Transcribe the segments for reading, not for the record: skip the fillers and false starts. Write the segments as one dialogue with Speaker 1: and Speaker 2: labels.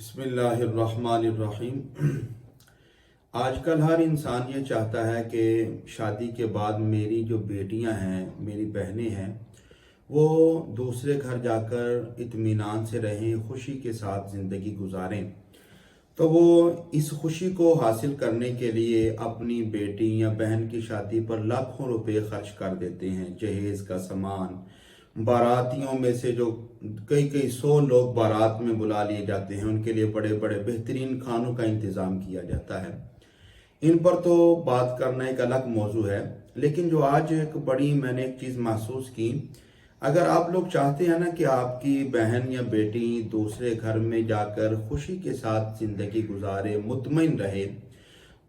Speaker 1: बिस्मिल्लाहिर्रहमानिर्रहीम। आजकल हर इंसान ये चाहता है कि शादी के बाद मेरी जो बेटियां हैं, मेरी बहनें हैं, वो दूसरे घर जाकर इत्मीनान से रहें, खुशी के साथ ज़िंदगी गुजारें। तो वो इस खुशी को हासिल करने के लिए अपनी बेटी या बहन की शादी पर लाखों रुपए खर्च कर देते हैं। जहेज़ का सामान, बारातियों में से जो कई कई सौ लोग बारात में बुला लिए जाते हैं, उनके लिए बड़े बड़े बेहतरीन खानों का इंतज़ाम किया जाता है। इन पर तो बात करना एक अलग मौजू है, लेकिन जो आज एक बड़ी मैंने एक चीज़ महसूस की, अगर आप लोग चाहते हैं ना कि आपकी बहन या बेटी दूसरे घर में जाकर खुशी के साथ ज़िंदगी गुजारे, मुतमईन रहे,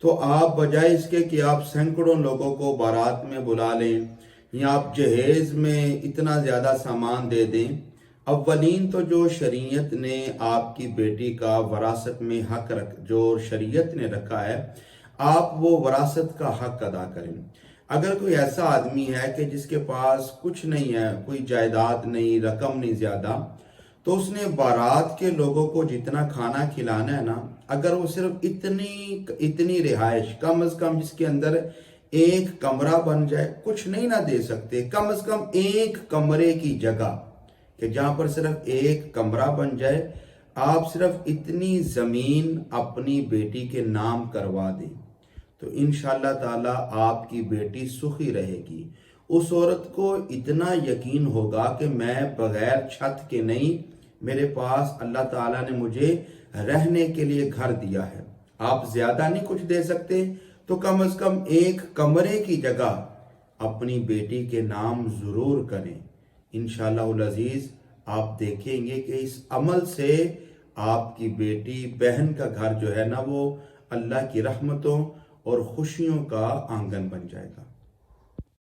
Speaker 1: तो आप बजाय इसके कि आप सैकड़ों लोगों को बारात में बुला लें या आप जहेज़ में इतना ज़्यादा सामान दे दें, अव्वलीन तो जो शरीयत ने आपकी बेटी का वरासत में हक जो शरीयत ने रखा है, आप वो वरासत का हक अदा करें। अगर कोई ऐसा आदमी है कि जिसके पास कुछ नहीं है, कोई जायदाद नहीं, रकम नहीं ज़्यादा, तो उसने बारात के लोगों को जितना खाना खिलाना है ना, अगर वो सिर्फ इतनी इतनी रिहाइश कम से कम जिसके अंदर एक कमरा बन जाए, कुछ नहीं ना दे सकते, कम से कम एक कमरे की जगह कि जहां पर सिर्फ एक कमरा बन जाए, आप सिर्फ इतनी जमीन अपनी बेटी के नाम करवा दें, तो इंशाअल्लाह ताला आपकी बेटी सुखी रहेगी। उस औरत को इतना यकीन होगा कि मैं बगैर छत के नहीं, मेरे पास अल्लाह ताला ने मुझे रहने के लिए घर दिया है। आप ज्यादा नहीं कुछ दे सकते, तो कम से कम एक कमरे की जगह अपनी बेटी के नाम जरूर करें। इंशाअल्लाह अजीज, आप देखेंगे कि इस अमल से आपकी बेटी बहन का घर जो है ना, वो अल्लाह की रहमतों और खुशियों का आंगन बन जाएगा।